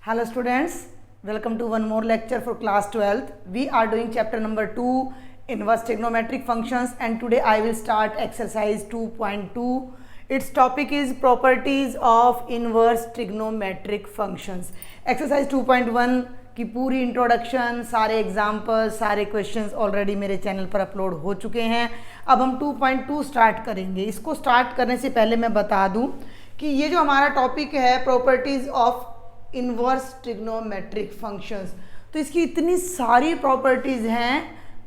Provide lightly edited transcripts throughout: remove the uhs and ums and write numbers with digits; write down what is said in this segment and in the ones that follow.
Hello students, welcome to one more lecture for class 12th. We are doing chapter number 2, inverse trigonometric functions, and today I will start exercise 2.2. Its topic is properties of inverse trigonometric functions. Exercise 2.1 की पूरी introduction, सारे example, सारे questions already मेरे channel पर upload हो चुके हैं. अब हम 2.2 स्टार्ट करेंगे. इसको स्टार्ट करने से पहले मैं बता दूं कि ये जो हमारा टॉपिक है properties of inverse trigonometric functions, तो इसकी इतनी सारी प्रॉपर्टीज़ हैं,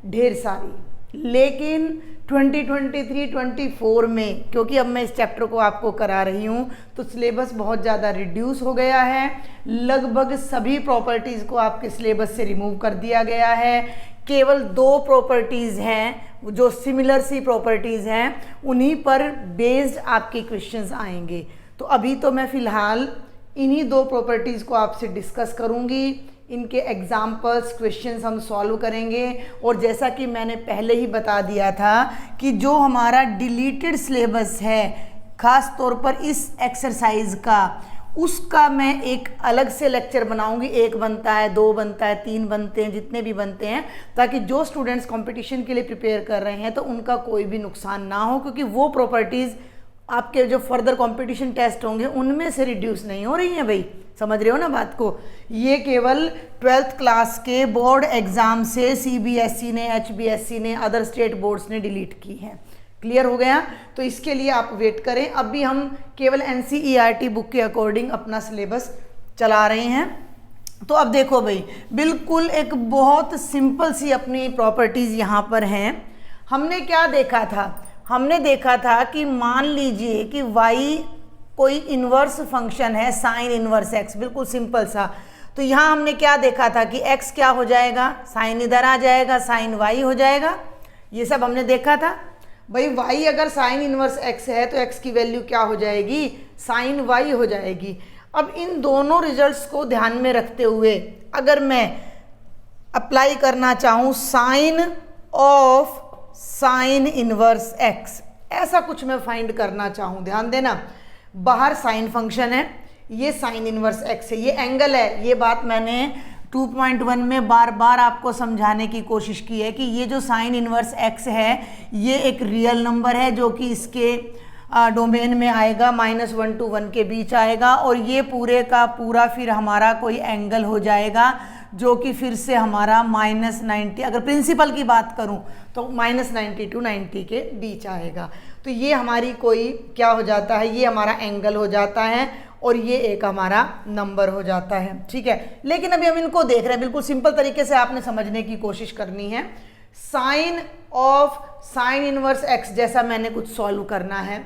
ढेर सारी. लेकिन 2023-24 में, क्योंकि अब मैं इस चैप्टर को आपको करा रही हूँ, तो सिलेबस बहुत ज़्यादा रिड्यूस हो गया है. लगभग सभी प्रॉपर्टीज़ को आपके सिलेबस से रिमूव कर दिया गया है. केवल 2 प्रॉपर्टीज़ हैं जो सिमिलर सी प्रॉपर्टीज़ हैं, उन्हीं पर बेस्ड आपके क्वेश्चंस आएंगे. तो अभी तो मैं फ़िलहाल इन्हीं 2 प्रॉपर्टीज़ को आपसे डिस्कस करूंगी. इनके एग्जाम्पल्स, क्वेश्चंस हम सॉल्व करेंगे. और जैसा कि मैंने पहले ही बता दिया था कि जो हमारा डिलीटेड सिलेबस है, ख़ास तौर पर इस एक्सरसाइज का, उसका मैं एक अलग से लेक्चर बनाऊंगी. 1 बनता है, 2 बनता है, 3 बनते हैं, जितने भी बनते हैं, ताकि जो स्टूडेंट्स कंपटीशन के लिए प्रिपेयर कर रहे हैं तो उनका कोई भी नुकसान ना हो, क्योंकि वो प्रॉपर्टीज़ आपके जो फर्दर कंपटीशन टेस्ट होंगे उनमें से रिड्यूस नहीं हो रही हैं. भाई समझ रहे हो ना बात को. ये केवल 12th क्लास के बोर्ड एग्ज़ाम से CBSE ने, HBSE ने, अदर स्टेट बोर्ड्स ने डिलीट की है. क्लियर हो गया? तो इसके लिए आप वेट करें. अभी हम केवल NCERT बुक के अकॉर्डिंग अपना सिलेबस चला रहे हैं. तो अब देखो भाई, बिल्कुल एक बहुत सिंपल सी अपनी प्रॉपर्टीज़ यहाँ पर हैं. हमने क्या देखा था? हमने देखा था कि मान लीजिए कि y कोई इन्वर्स फंक्शन है, साइन इन्वर्स x, बिल्कुल सिंपल सा. तो यहाँ हमने क्या देखा था कि x क्या हो जाएगा, साइन इधर आ जाएगा, साइन y हो जाएगा. ये सब हमने देखा था. भाई y अगर साइन इन्वर्स x है तो x की वैल्यू क्या हो जाएगी, साइन y हो जाएगी. अब इन दोनों रिजल्ट्स को ध्यान में रखते हुए अगर मैं अप्लाई करना चाहूँ sine of sine inverse x, ऐसा कुछ मैं फाइंड करना चाहूँ, ध्यान देना. बाहर साइन फंक्शन है, ये साइन इनवर्स x है, ये एंगल है. ये बात मैंने 2.1 में बार बार आपको समझाने की कोशिश की है कि ये जो साइन इनवर्स x है ये एक रियल नंबर है जो कि इसके डोमेन में आएगा, -1 to 1 के बीच आएगा. और ये पूरे का पूरा फिर हमारा कोई एंगल हो जाएगा जो कि फिर से हमारा -90, अगर प्रिंसिपल की बात करूं तो -90 to 90 के बीच आएगा. तो ये हमारी कोई क्या हो जाता है, ये हमारा एंगल हो जाता है और ये एक हमारा नंबर हो जाता है. ठीक है, लेकिन अभी हम इनको देख रहे हैं. बिल्कुल सिंपल तरीके से आपने समझने की कोशिश करनी है. Sine of sine inverse x जैसा मैंने कुछ सॉल्व करना है.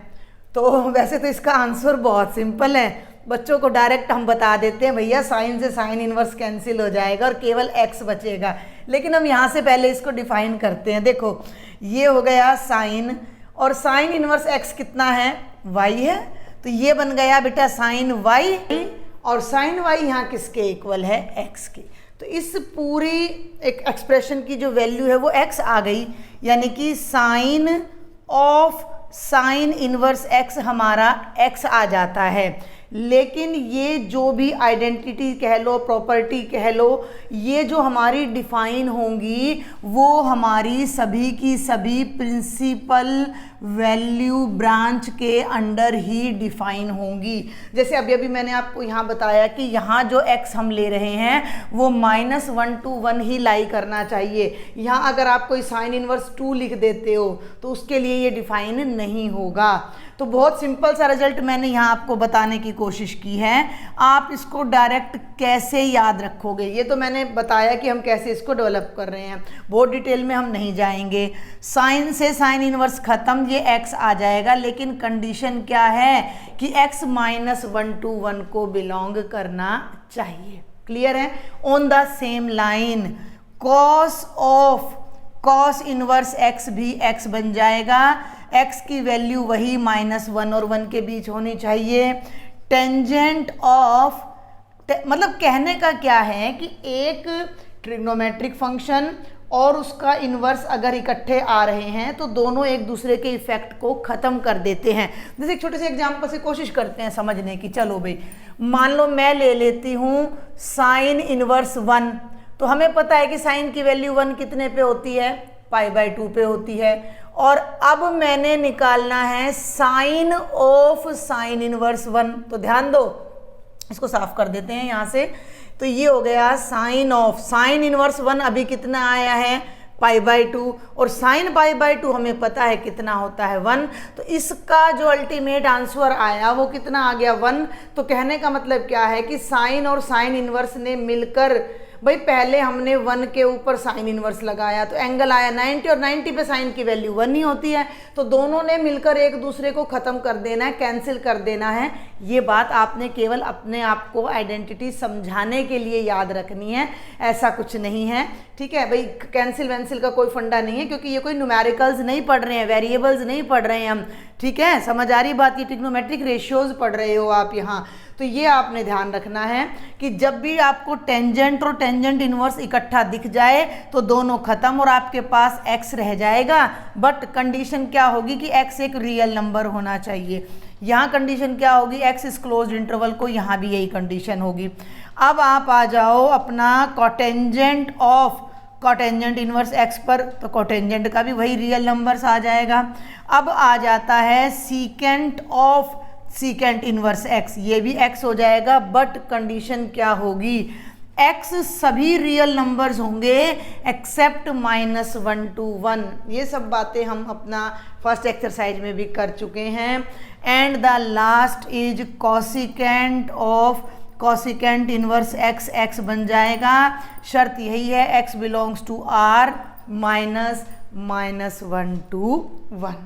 तो वैसे तो इसका आंसर बहुत सिंपल है. बच्चों को डायरेक्ट हम बता देते हैं भैया साइन से साइन इनवर्स कैंसिल हो जाएगा और केवल x बचेगा. लेकिन हम यहाँ से पहले इसको डिफाइन करते हैं. देखो ये हो गया साइन, और साइन इनवर्स x कितना है, y है. तो ये बन गया बेटा साइन y, और साइन y यहाँ किसके इक्वल है, x के. तो इस पूरी एक एक्सप्रेशन की जो वैल्यू है वो x आ गई, यानी कि sine of sine inverse x हमारा x आ जाता है. लेकिन ये जो भी आइडेंटिटी कह लो, प्रॉपर्टी कह लो, ये जो हमारी डिफाइन होंगी वो हमारी सभी की सभी प्रिंसिपल वैल्यू ब्रांच के अंडर ही डिफाइन होंगी. जैसे अभी अभी मैंने आपको यहाँ बताया कि यहाँ जो x हम ले रहे हैं वो -1 to 1 ही लाई करना चाहिए. यहाँ अगर आप कोई साइन इनवर्स 2 लिख देते हो तो उसके लिए ये डिफाइन नहीं होगा. तो बहुत सिंपल सा रिजल्ट मैंने यहाँ आपको बताने की कोशिश की है. आप इसको डायरेक्ट कैसे याद रखोगे, ये तो मैंने बताया कि हम कैसे इसको डेवलप कर रहे हैं, बहुत डिटेल में हम नहीं जाएंगे. साइन से साइन इनवर्स खत्म, ये x आ जाएगा. लेकिन कंडीशन क्या है कि x -1 to 1 को बिलोंग करना चाहिए. क्लियर है? On the same line cos of cos inverse x भी x बन जाएगा. x की वैल्यू वही -1 और 1 के बीच होनी चाहिए. टेंजेंट ऑफ, मतलब कहने का क्या है कि एक ट्रिग्नोमेट्रिक फंक्शन और उसका इन्वर्स अगर इकट्ठे आ रहे हैं तो दोनों एक दूसरे के इफेक्ट को ख़त्म कर देते हैं। जैसे एक छोटे से एग्जाम्पल से कोशिश करते हैं समझने की। चलो भाई, मान लो मैं ले लेती हूँ साइन इन्वर्स 1, तो हमें पता है कि साइन की वैल्यू 1 कितने पे होती है, π/2 पे होती है। और अब मैंने निकालना है साइन ऑफ साइन इन्वर्स 1, तो ध्यान दो, इसको साफ कर देते हैं यहाँ से। तो ये हो गया साइन ऑफ साइन इनवर्स 1 अभी कितना आया है, π/2, और साइन π/2 हमें पता है कितना होता है 1। तो इसका जो अल्टीमेट आंसर आया वो कितना आ गया 1। तो कहने का मतलब क्या है कि साइन और साइन इनवर्स ने मिलकर, भाई पहले हमने 1 के ऊपर साइन इनवर्स लगाया तो एंगल आया 90, और 90 पे साइन की वैल्यू 1 ही होती है। तो दोनों ने मिलकर एक दूसरे को ख़त्म कर देना है, कैंसिल कर देना है। ये बात आपने केवल अपने आप को आइडेंटिटी समझाने के लिए याद रखनी है, ऐसा कुछ नहीं है, ठीक है भाई। कैंसिल वैंसिल का कोई फंडा नहीं है, क्योंकि ये कोई न्यूमेरिकल्स नहीं पढ़ रहे हैं, वेरिएबल्स नहीं पढ़ रहे हैं हम, ठीक है। समझ आ रही बात, ये ट्रिग्नोमेट्रिक रेशियोज पढ़ रहे हो आप यहाँ। तो ये आपने ध्यान रखना है कि जब भी आपको टेंजेंट और टेंजेंट इनवर्स इकट्ठा दिख जाए तो दोनों खत्म और आपके पास x रह जाएगा। बट कंडीशन क्या होगी कि x एक रियल नंबर होना चाहिए। यहाँ कंडीशन क्या होगी, x इज क्लोज्ड इंटरवल को, यहाँ भी यही कंडीशन होगी। अब आप आ जाओ अपना cotangent of cotangent inverse x पर, तो कोटेंजेंट का भी वही रियल नंबर्स आ जाएगा। अब आ जाता है secant of secant inverse x, ये भी x हो जाएगा। बट कंडीशन क्या होगी, x सभी रियल नंबर्स होंगे एक्सेप्ट -1 to 1। ये सब बातें हम अपना फर्स्ट एक्सरसाइज में भी कर चुके हैं। And the last is cosecant of cosecant inverse x, x बन जाएगा। शर्त यही है x belongs to R -1 to 1,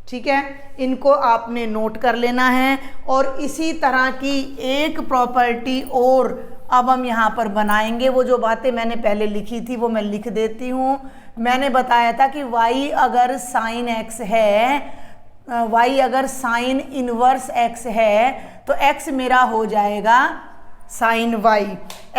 ठीक है। इनको आपने नोट कर लेना है। और इसी तरह की एक प्रॉपर्टी और अब हम यहाँ पर बनाएंगे। वो जो बातें मैंने पहले लिखी थी वो मैं लिख देती हूँ। मैंने बताया था कि y अगर साइन x है, y अगर साइन इनवर्स x है तो x मेरा हो जाएगा साइन y,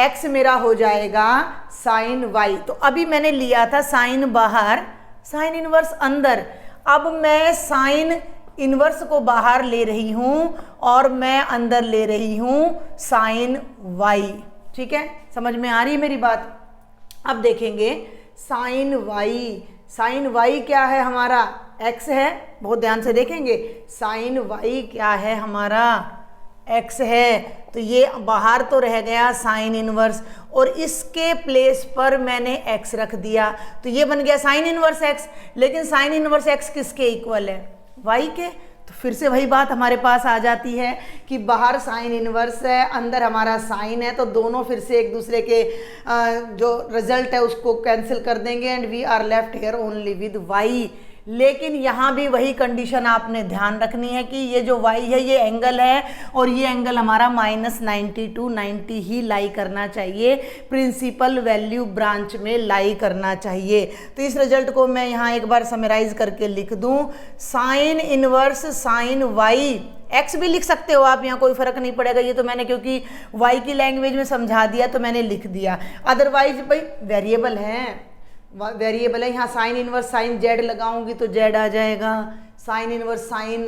x मेरा हो जाएगा साइन y। तो अभी मैंने लिया था साइन बाहर, साइन इनवर्स अंदर। अब मैं साइन इनवर्स को बाहर ले रही हूँ और मैं अंदर ले रही हूँ साइन y, ठीक है। समझ में आ रही है मेरी बात। अब देखेंगे साइन y क्या है हमारा, x है, बहुत ध्यान से देखेंगे। साइन y क्या है हमारा, x है। तो ये बाहर तो रह गया साइन इनवर्स और इसके प्लेस पर मैंने x रख दिया, तो ये बन गया साइन इनवर्स x। लेकिन साइन इनवर्स x किसके इक्वल है, y के। तो फिर से वही बात हमारे पास आ जाती है कि बाहर साइन इनवर्स है, अंदर हमारा साइन है, तो दोनों फिर से एक दूसरे के जो रिजल्ट है उसको कैंसिल कर देंगे and we are left here only with y। लेकिन यहाँ भी वही कंडीशन आपने ध्यान रखनी है कि ये जो y है ये एंगल है और ये एंगल हमारा -90 to 90 ही लाई करना चाहिए, प्रिंसिपल वैल्यू ब्रांच में लाई करना चाहिए। तो इस रिजल्ट को मैं यहाँ एक बार समराइज करके लिख दूँ, sine inverse sine y, x भी लिख सकते हो आप, यहाँ कोई फर्क नहीं पड़ेगा। ये तो मैंने क्योंकि y की लैंग्वेज में समझा दिया तो मैंने लिख दिया, अदरवाइज भाई वेरिएबल है, वेरिएबल है। यहाँ साइन इनवर्स साइन z लगाऊंगी तो z आ जाएगा, साइन इनवर्स साइन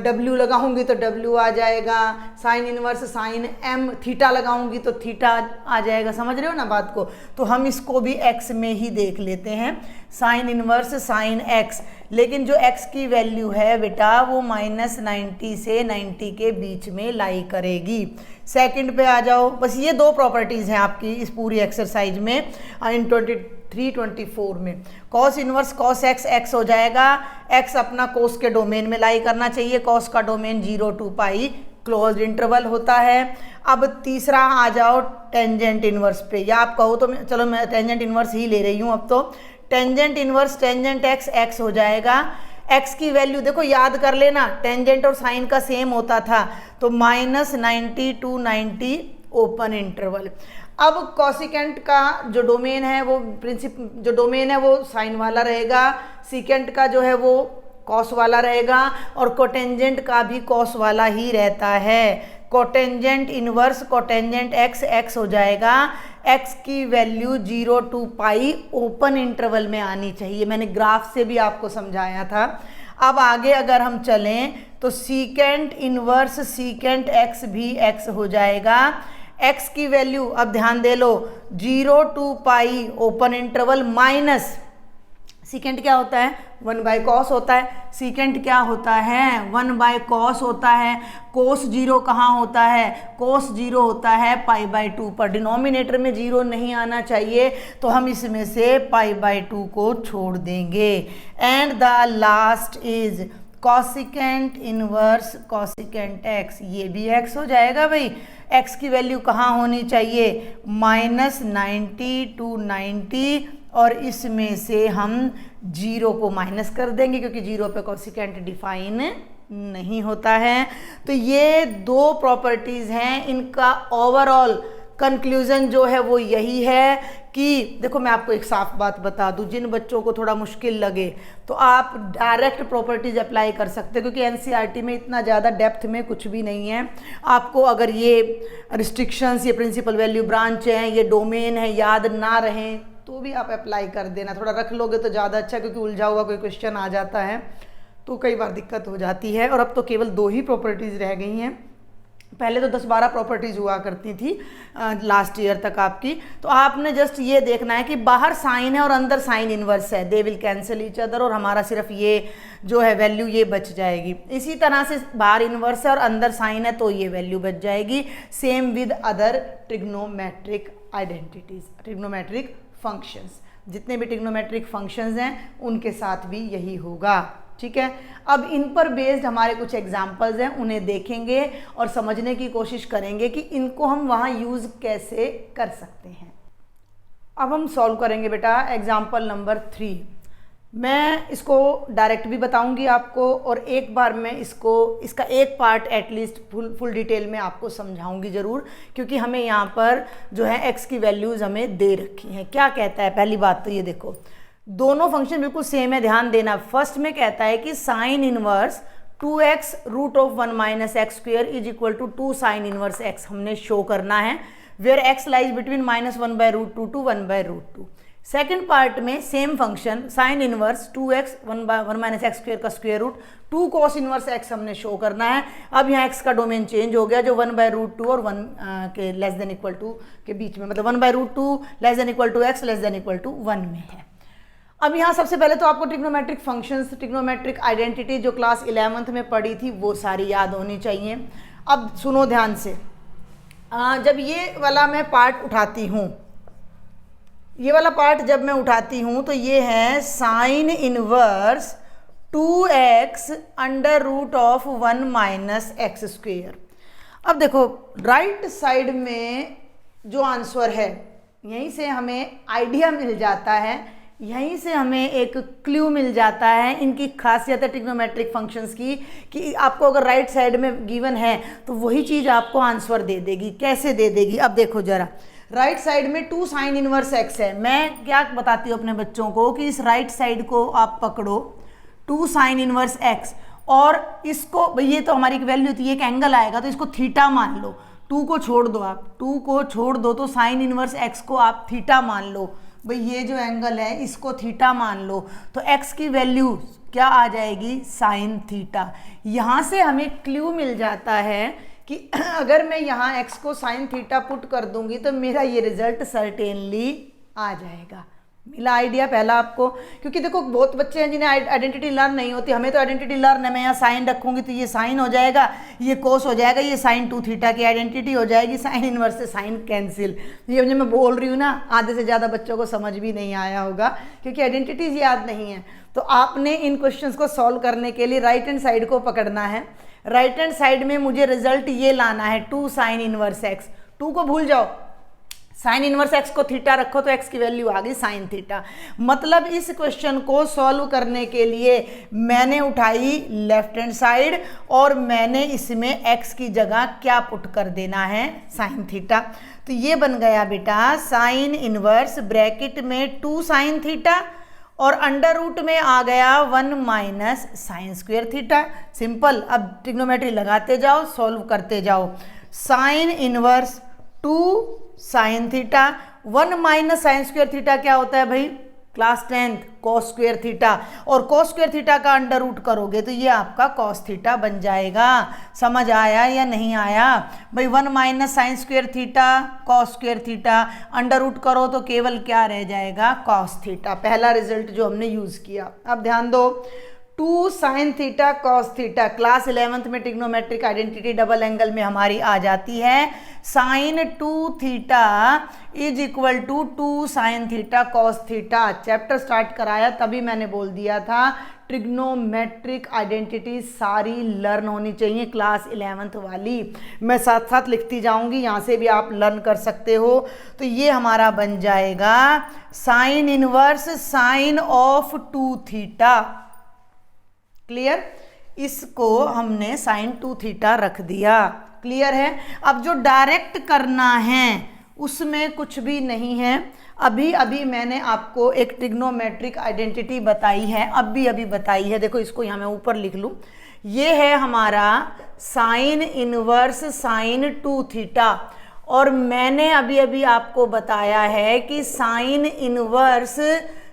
w लगाऊंगी तो w आ जाएगा, sine inverse sine m theta लगाऊंगी तो थीटा आ जाएगा। समझ रहे हो ना बात को। तो हम इसको भी x में ही देख लेते हैं, साइन इनवर्स साइन x। लेकिन जो x की वैल्यू है बेटा वो -90 से 90 के बीच में लाई करेगी। सेकंड पे आ जाओ। बस ये दो प्रॉपर्टीज़ हैं आपकी इस पूरी एक्सरसाइज में इन 23-24 में। Cos inverse cos x, x हो जाएगा, x अपना कोस के डोमेन में लाई करना चाहिए, कॉस का डोमेन 0 to π क्लोज्ड इंटरवल होता है। अब तीसरा आ जाओ टेंजेंट इनवर्स पे, या आप कहो तो चलो मैं टेंजेंट इनवर्स ही ले रही हूँ अब। तो tangent inverse tangent x, x हो जाएगा। x की वैल्यू देखो याद कर लेना, टेंजेंट और साइन का सेम होता था, तो -90 to 90 ओपन इंटरवल। अब कॉसिकेंट का जो डोमेन है वो जो डोमेन है वो साइन वाला रहेगा, सीकेंट का जो है वो कॉस वाला रहेगा और कोटेंजेंट का भी कॉस वाला ही रहता है। Cotangent inverse cotangent x, x हो जाएगा, एक्स की value 0 to pi open interval में आनी चाहिए। मैंने ग्राफ से भी आपको समझाया था। अब आगे अगर हम चलें तो सीकेंट इनवर्स सीकेंट एक्स भी एक्स हो जाएगा। एक्स की वैल्यू अब ध्यान दे लो 0 to pi open interval minus secant क्या होता है 1 बाय कॉस होता है। सीकेंट क्या होता है 1 बाय कॉस होता है। कोस 0 कहाँ होता है, कोस 0 होता है पाई बाय 2 पर। डिनोमिनेटर में 0 नहीं आना चाहिए तो हम इसमें से पाई बाय 2 को छोड़ देंगे। And the last is cosecant inverse cosecant x, ये भी एक्स हो जाएगा भाई। एक्स की वैल्यू कहाँ होनी चाहिए -90 to 90 और इसमें से हम 0 को माइनस कर देंगे क्योंकि 0 पे कॉसिकेंट डिफाइन नहीं होता है। तो ये दो प्रॉपर्टीज़ हैं, इनका ओवरऑल कंक्लूजन जो है वो यही है कि देखो मैं आपको एक साफ बात बता दूं, जिन बच्चों को थोड़ा मुश्किल लगे तो आप डायरेक्ट प्रॉपर्टीज अप्लाई कर सकते हैं क्योंकि एनसीईआरटी में इतना ज़्यादा डेप्थ में कुछ भी नहीं है। आपको अगर ये रिस्ट्रिक्शंस, ये प्रिंसिपल वैल्यू ब्रांच हैं, ये डोमेन है, याद ना रहें तो भी आप अप्लाई कर देना। थोड़ा रख लोगे तो ज़्यादा अच्छा, क्योंकि उलझा हुआ कोई क्वेश्चन आ जाता है तो कई बार दिक्कत हो जाती है। और अब तो केवल 2 ही प्रॉपर्टीज़ रह गई हैं, पहले तो 10-12 प्रॉपर्टीज़ हुआ करती थी लास्ट ईयर तक आपकी। तो आपने जस्ट ये देखना है कि बाहर साइन है और अंदर साइन इनवर्स है, they will cancel each other, और हमारा सिर्फ ये जो है वैल्यू ये बच जाएगी। इसी तरह से बाहर इनवर्स है और अंदर साइन है तो ये वैल्यू बच जाएगी। Same with other trigonometric identities, trigonometric functions, जितने भी ट्रिग्नोमेट्रिक फंक्शंस हैं उनके साथ भी यही होगा। ठीक है, अब इन पर बेस्ड हमारे कुछ एग्जाम्पल्स हैं, उन्हें देखेंगे और समझने की कोशिश करेंगे कि इनको हम वहाँ यूज़ कैसे कर सकते हैं। अब हम सॉल्व करेंगे बेटा एग्जाम्पल नंबर 3। मैं इसको डायरेक्ट भी बताऊंगी आपको और एक बार मैं इसका एक पार्ट एटलीस्ट फुल डिटेल में आपको समझाऊंगी ज़रूर, क्योंकि हमें यहाँ पर जो है एक्स की वैल्यूज़ हमें दे रखी हैं। क्या कहता है, पहली बात तो ये देखो दोनों फंक्शन बिल्कुल सेम है, ध्यान देना। फर्स्ट में कहता है कि sine inverse 2x root of 1 minus x square is equal to 2 sine inverse x हमने शो करना है, where x lies between -1/√2 to 1/√2। Second part में same function sine inverse 2x 1 minus x square का square root 2 cos inverse x हमने show करना है। अब यहाँ x का डोमेन चेंज हो गया, जो 1/√2 और 1 के लेस देन इक्वल टू के बीच में, मतलब 1/√2 less than equal to x less than equal to 1 में है। अब यहाँ सबसे पहले तो आपको ट्रिग्नोमेट्रिक फंक्शंस, ट्रिग्नोमेट्रिक आइडेंटिटी जो क्लास 11th में पढ़ी थी वो सारी याद होनी चाहिए। अब सुनो ध्यान से, जब ये वाला मैं पार्ट उठाती हूँ, ये वाला पार्ट जब मैं उठाती हूँ तो ये है sine inverse 2x under root of 1 minus x square. अब देखो राइट साइड में जो आंसर है, यहीं से हमें आइडिया मिल जाता है, यहीं से हमें एक क्लू मिल जाता है इनकी खासियत है ट्रिग्नोमेट्रिक फंक्शंस की, कि आपको अगर राइट साइड में गिवन है तो वही चीज़ आपको आंसर दे देगी। कैसे दे देगी, अब देखो जरा, राइट साइड में 2 साइन इनवर्स एक्स है। मैं क्या बताती हूँ अपने बच्चों को कि इस राइट साइड को आप पकड़ो 2 साइन इनवर्स एक्स, और इसको भाई ये तो हमारी वैल्यू थी, एक एंगल आएगा तो इसको थीटा मान लो, 2 को छोड़ दो, आप 2 को छोड़ दो तो साइन इनवर्स एक्स को आप थीटा मान लो। भाई ये जो एंगल है इसको थीटा मान लो, तो x की वैल्यू क्या आ जाएगी साइन थीटा। यहाँ से हमें क्लू मिल जाता है कि अगर मैं यहाँ x को साइन थीटा पुट कर दूंगी तो मेरा ये रिजल्ट सर्टेनली आ जाएगा। मिला आइडिया पहला आपको, क्योंकि देखो बहुत बच्चे हैं जिन्हें आइडेंटिटी लर्न नहीं होती, हमें तो आइडेंटिटी लर्न है। मैं यहाँ साइन रखूंगी तो ये साइन हो जाएगा, ये कोस हो जाएगा, ये साइन 2 थीटा की आइडेंटिटी हो जाएगी, साइन इनवर्स से साइन कैंसिल। ये जो मैं बोल रही हूँ ना, आधे से ज़्यादा बच्चों को समझ भी नहीं आया होगा क्योंकि आइडेंटिटीज याद नहीं है। तो आपने इन क्वेश्चंस को सॉल्व करने के लिए राइट हैंड साइड को पकड़ना है। राइट हैंड साइड में मुझे रिजल्ट ये लाना है 2 साइन इनवर्स एक्स। 2 को भूल जाओ, साइन इनवर्स एक्स को थीटा रखो तो एक्स की वैल्यू आ गई साइन थीटा। मतलब इस क्वेश्चन को सॉल्व करने के लिए मैंने उठाई लेफ्ट हैंड साइड और मैंने इसमें एक्स की जगह क्या पुट कर देना है साइन थीटा। तो ये बन गया बेटा साइन इनवर्स ब्रैकेट में 2 साइन थीटा और अंडर रूट में आ गया 1 minus sine square theta. Simple. अब ट्रिग्नोमेट्री लगाते जाओ, सॉल्व करते जाओ। Sign inverse 2 sine theta, 1 minus sine square theta क्या होता है भाई, class 10th cos square theta, और कॉस स्क्वायर थीटा का अंडर रूट करोगे तो ये आपका कॉस थीटा बन जाएगा। समझ आया या नहीं आया भाई, 1 minus sine square theta cos square theta, under root करो तो केवल क्या रह जाएगा, कॉस थीटा। पहला रिजल्ट जो हमने यूज किया। अब ध्यान दो, 2 sine theta cos theta, class 11th में ट्रिग्नोमेट्रिक आइडेंटिटी डबल एंगल में हमारी आ जाती है। Sine 2 theta is equal to 2 sine theta cos theta. Chapter start कराया तभी मैंने बोल दिया था ट्रिग्नोमेट्रिक आइडेंटिटी सारी लर्न होनी चाहिए, क्लास 11th वाली। मैं साथ साथ लिखती जाऊंगी, यहाँ से भी आप लर्न कर सकते हो। तो ये हमारा बन जाएगा sine inverse sine of 2 theta. Clear, इसको हमने साइन 2 थीटा रख दिया। क्लियर है। अब जो डायरेक्ट करना है उसमें कुछ भी नहीं है। अभी अभी मैंने आपको एक ट्रिग्नोमेट्रिक आइडेंटिटी बताई है, अभी बताई है। देखो इसको यहाँ मैं ऊपर लिख लूँ, ये है हमारा साइन इनवर्स साइन 2 थीटा, और मैंने अभी अभी आपको बताया है कि साइन इनवर्स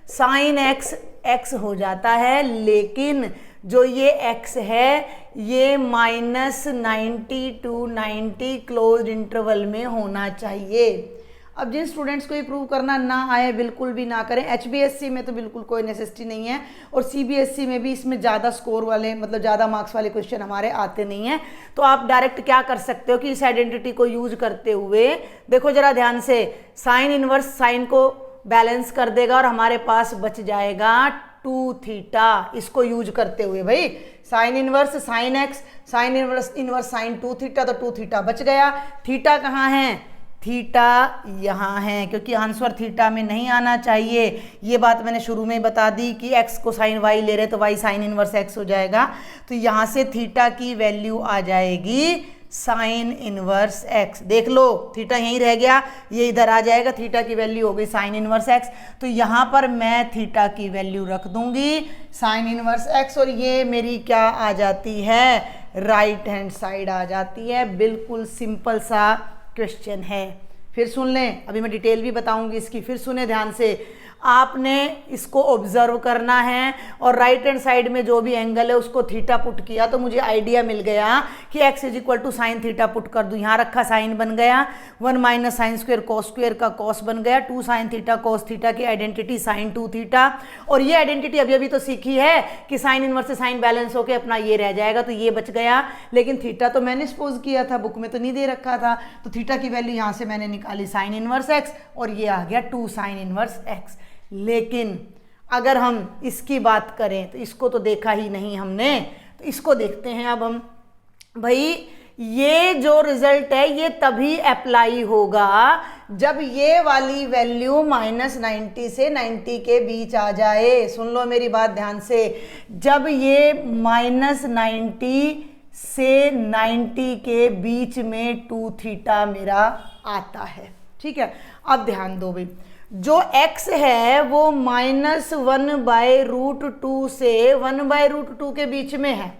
साइन एक्स हो जाता है, लेकिन जो ये x है ये -90 to 90 क्लोज्ड इंटरवल में होना चाहिए। अब जिन स्टूडेंट्स को ये प्रूव करना ना आए बिल्कुल भी ना करें। HBSC में तो बिल्कुल कोई नेसेसिटी नहीं है, और CBSC में भी इसमें ज़्यादा स्कोर वाले मतलब ज़्यादा मार्क्स वाले क्वेश्चन हमारे आते नहीं हैं। तो आप डायरेक्ट क्या कर सकते हो कि इस आइडेंटिटी को यूज करते हुए, देखो जरा ध्यान से, साइन इनवर्स साइन को बैलेंस कर देगा और हमारे पास बच जाएगा 2 थीटा। इसको यूज करते हुए भाई sine inverse sine x sine inverse sine 2 theta, तो 2 थीटा बच गया। थीटा कहाँ है, थीटा यहाँ है, क्योंकि आंसर थीटा में नहीं आना चाहिए। ये बात मैंने शुरू में बता दी कि x को साइन y ले रहे तो y साइन इनवर्स x हो जाएगा। तो यहाँ से थीटा की वैल्यू आ जाएगी साइन इनवर्स x। देख लो थीटा यहीं रह गया, ये इधर आ जाएगा, थीटा की वैल्यू हो गई साइन इनवर्स x। तो यहाँ पर मैं थीटा की वैल्यू रख दूंगी साइन इनवर्स x, और ये मेरी क्या आ जाती है, राइट हैंड साइड आ जाती है। बिल्कुल सिंपल सा क्वेश्चन है। फिर सुन लें, अभी मैं डिटेल भी बताऊंगी इसकी, फिर सुने ध्यान से। आपने इसको ऑब्जर्व करना है और राइट हैंड साइड में जो भी एंगल है उसको थीटा पुट किया तो मुझे आइडिया मिल गया कि x is equal to sine theta put कर दूं। यहाँ रखा साइन बन गया, 1 minus sine square cos square का कॉस बन गया, 2 साइन थीटा कॉस थीटा की आइडेंटिटी साइन 2 थीटा। और ये आइडेंटिटी अभी अभी तो सीखी है कि साइन इनवर्स से साइन बैलेंस होकर अपना ये रह जाएगा, तो ये बच गया। लेकिन थीटा तो मैंने सपोज किया था, बुक में तो नहीं दे रखा था, तो थीटा की वैल्यू यहाँ से मैंने निकाली साइन इनवर्स x, और ये आ गया 2 साइन इनवर्स x। लेकिन अगर हम इसकी बात करें तो इसको तो देखा ही नहीं हमने, तो इसको देखते हैं अब हम। भाई ये जो रिजल्ट है ये तभी अप्लाई होगा जब ये वाली वैल्यू -90 से 90 के बीच आ जाए। सुन लो मेरी बात ध्यान से, जब ये -90 से 90 के बीच में 2 थीटा मेरा आता है। ठीक है, अब ध्यान दो भाई, जो x है वो -1/√2 से 1/√2 के बीच में है।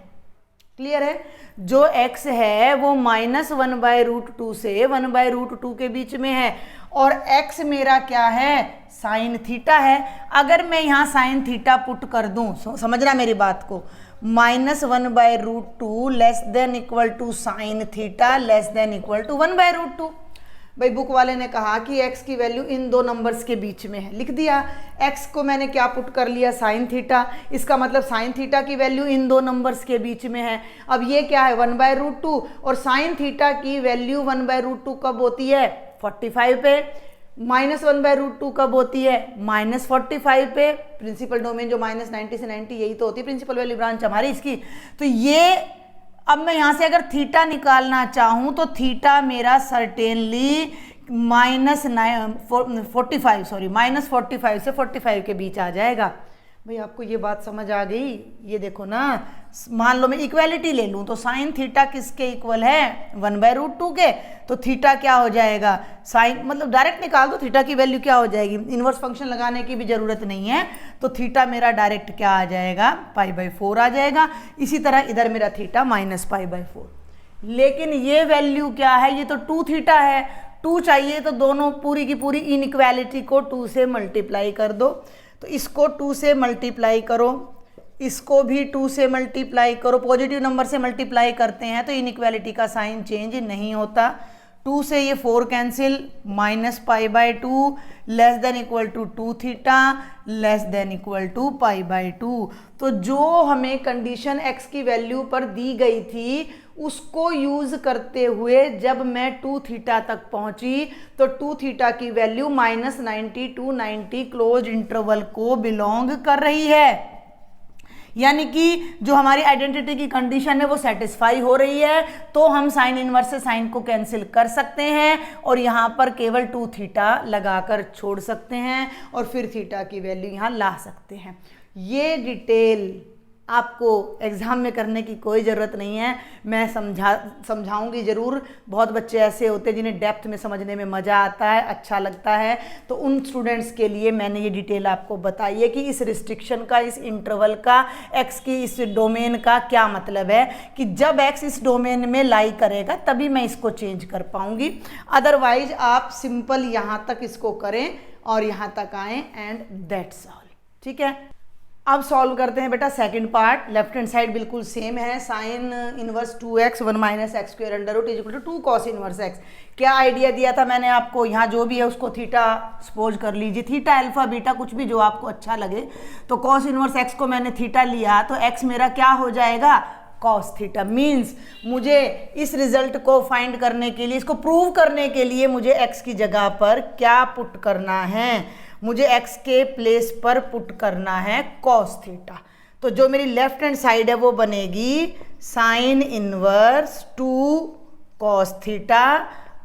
क्लियर है, जो x है वो -1/√2 से 1/√2 के बीच में है, और x मेरा क्या है, साइन थीटा है। अगर मैं यहाँ साइन थीटा पुट कर दूं, समझना मेरी बात को, -1/√2 less than equal to sine theta less than equal to 1/√2। भाई बुक वाले ने कहा कि x की वैल्यू इन दो नंबर्स के बीच में है, लिख दिया। x को मैंने क्या पुट कर लिया, साइन थीटा, इसका मतलब साइन थीटा की वैल्यू इन दो नंबर्स के बीच में है। अब ये क्या है, 1/√2, और साइन थीटा की वैल्यू 1/√2 कब होती है, 45 पे, -1/√2 कब होती है, -45 पे। प्रिंसिपल डोमेन जो -90 से 90 यही तो होती है प्रिंसिपल वैल्यू ब्रांच हमारी इसकी। तो ये अब मैं यहाँ से अगर थीटा निकालना चाहूँ तो थीटा मेरा सर्टेनली -45 से 45 के बीच आ जाएगा। भाई आपको ये बात समझ आ गई? ये देखो ना, मान लो मैं इक्वालिटी ले लूँ तो साइन थीटा किसके इक्वल है, 1/√2 के, तो थीटा क्या हो जाएगा, साइन मतलब डायरेक्ट निकाल दो थीटा की वैल्यू क्या हो जाएगी, इन्वर्स फंक्शन लगाने की भी जरूरत नहीं है। तो थीटा मेरा डायरेक्ट क्या आ जाएगा, π/4 आ जाएगा। इसी तरह इधर मेरा थीटा -π/4। लेकिन ये वैल्यू क्या है, ये तो 2 थीटा है, 2 चाहिए तो दोनों पूरी की पूरी इनइक्वालिटी को 2 से मल्टीप्लाई कर दो। तो इसको 2 से मल्टीप्लाई करो, इसको भी 2 से मल्टीप्लाई करो, पॉजिटिव नंबर से मल्टीप्लाई करते हैं तो इनइक्वालिटी का साइन चेंज नहीं होता। 2 से ये 4 cancel, -π/2 less than equal to 2 theta less than equal to π/2। तो जो हमें कंडीशन x की वैल्यू पर दी गई थी उसको यूज करते हुए जब मैं 2 थीटा तक पहुंची तो 2 थीटा की वैल्यू -90 to 90 क्लोज इंटरवल को बिलोंग कर रही है, यानी कि जो हमारी आइडेंटिटी की कंडीशन है वो सेटिस्फाई हो रही है। तो हम साइन इनवर्स से साइन को कैंसिल कर सकते हैं और यहाँ पर केवल 2 थीटा लगाकर छोड़ सकते हैं और फिर थीटा की वैल्यू यहाँ ला सकते हैं। ये डिटेल आपको एग्ज़ाम में करने की कोई ज़रूरत नहीं है, मैं समझाऊंगी ज़रूर। बहुत बच्चे ऐसे होते हैं जिन्हें डेप्थ में समझने में मज़ा आता है, अच्छा लगता है, तो उन स्टूडेंट्स के लिए मैंने ये डिटेल आपको बताई है कि इस रिस्ट्रिक्शन का, इस इंटरवल का, एक्स की इस डोमेन का क्या मतलब है कि जब एक्स इस डोमेन में लाई करेगा तभी मैं इसको चेंज कर पाऊँगी। अदरवाइज आप सिंपल यहाँ तक इसको करें और यहाँ तक आएँ एंड दैट्स ऑल। ठीक है, अब सॉल्व करते हैं बेटा second part. Left hand side बिल्कुल सेम है, sine inverse 2x 1 - x² under root is equal to 2 cos inverse x। क्या आइडिया दिया था मैंने आपको, यहाँ जो भी है उसको थीटा सपोज कर लीजिए, थीटा अल्फा बीटा कुछ भी जो आपको अच्छा लगे। तो cos इनवर्स x को मैंने थीटा लिया तो x मेरा क्या हो जाएगा, cos थीटा। मीन्स मुझे इस रिजल्ट को फाइंड करने के लिए, इसको प्रूव करने के लिए मुझे x की जगह पर क्या पुट करना है, मुझे x के प्लेस पर पुट करना है cos थीटा। तो जो मेरी लेफ्ट हैंड साइड है वो बनेगी sine inverse 2 cos theta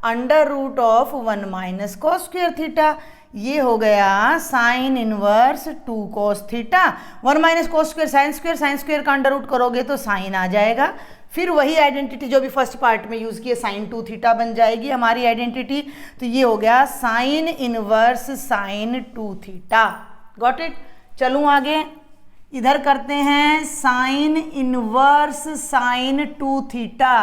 under root of 1 - cos square theta. ये हो गया sine inverse 2 cos theta, 1 - cos square sine square का अंडर रूट करोगे तो साइन आ जाएगा। फिर वही आइडेंटिटी जो भी फर्स्ट पार्ट में यूज़ किए, साइन 2 थीटा बन जाएगी हमारी आइडेंटिटी। तो ये हो गया sine inverse sine 2 theta. Got it. चलूँ आगे, इधर करते हैं साइन इनवर्स साइन 2 थीटा।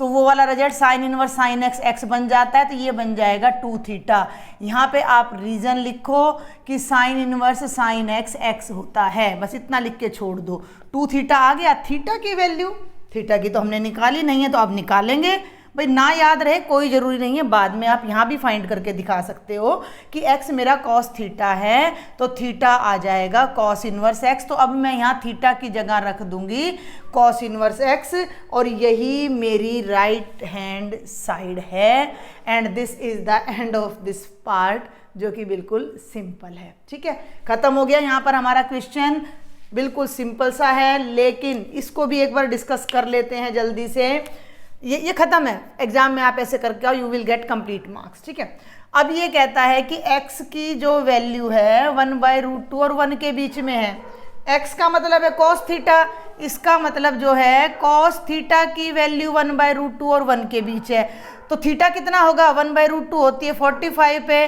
तो वो वाला result sine inverse sine x बन जाता है, तो ये बन जाएगा 2 थीटा। यहाँ पे आप रीज़न लिखो कि साइन इनवर्स साइन x होता है, बस इतना लिख के छोड़ दो। 2 थीटा आ गया, थीटा की वैल्यू, थीटा की तो हमने निकाली नहीं है तो अब निकालेंगे। भाई ना याद रहे कोई ज़रूरी नहीं है, बाद में आप यहाँ भी फाइंड करके दिखा सकते हो कि x मेरा cos थीटा है तो थीटा आ जाएगा cos इनवर्स x। तो अब मैं यहाँ थीटा की जगह रख दूंगी cos इनवर्स x और यही मेरी राइट हैंड साइड है। And this is the end of this part, जो कि बिल्कुल सिंपल है। ठीक है, ख़त्म हो गया यहाँ पर हमारा क्वेश्चन, बिल्कुल सिंपल सा है। लेकिन इसको भी एक बार डिस्कस कर लेते हैं जल्दी से। ये खत्म है, एग्जाम में आप ऐसे करके आओ, you will get complete marks. ठीक है, अब ये कहता है कि x की जो वैल्यू है 1/√2 और 1 के बीच में है। x का मतलब है cos थीटा, इसका मतलब जो है cos थीटा की वैल्यू 1/√2 और 1 के बीच है। तो थीटा कितना होगा, 1/√2 होती है 45 पे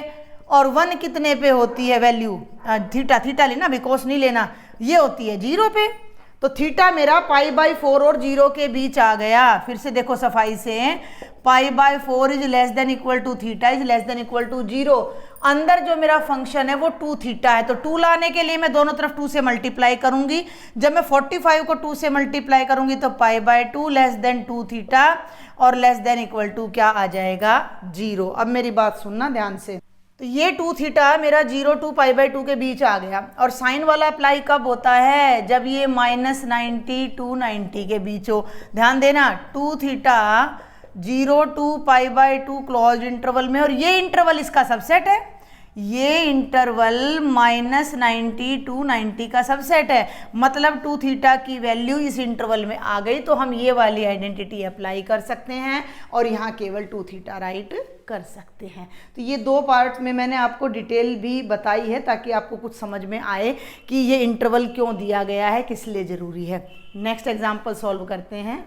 और 1 कितने पे होती है वैल्यू, थीटा लेना अभी cos नहीं लेना, ये होती है 0 पे। तो थीटा मेरा π/4 और 0 के बीच आ गया। फिर से देखो सफाई से, π/4 is less than equal to theta is less than equal to 0। अंदर जो मेरा फंक्शन है वो 2 थीटा है, तो 2 लाने के लिए मैं दोनों तरफ 2 से मल्टीप्लाई करूंगी। जब मैं 45 को 2 से मल्टीप्लाई करूंगी तो π/2 लेस देन 2 थीटा और लेस देन इक्वल टू क्या आ जाएगा, 0। अब मेरी बात सुनना ध्यान से, तो ये 2 थीटा मेरा 0 to π/2 के बीच आ गया। और साइन वाला अप्लाई कब होता है, जब ये -90 to 90 के बीच हो। ध्यान देना, 2 थीटा 0 to π/2 क्लोज इंटरवल में, और ये इंटरवल इसका सबसेट है, ये इंटरवल -90 to 90 का सबसेट है। मतलब 2 थीटा की वैल्यू इस इंटरवल में आ गई तो हम ये वाली आइडेंटिटी अप्लाई कर सकते हैं और यहाँ केवल 2 थीटा राइट कर सकते हैं। तो ये 2 पार्ट में मैंने आपको डिटेल भी बताई है ताकि आपको कुछ समझ में आए कि ये इंटरवल क्यों दिया गया है, किस लिए ज़रूरी है। नेक्स्ट एग्जाम्पल सॉल्व करते हैं।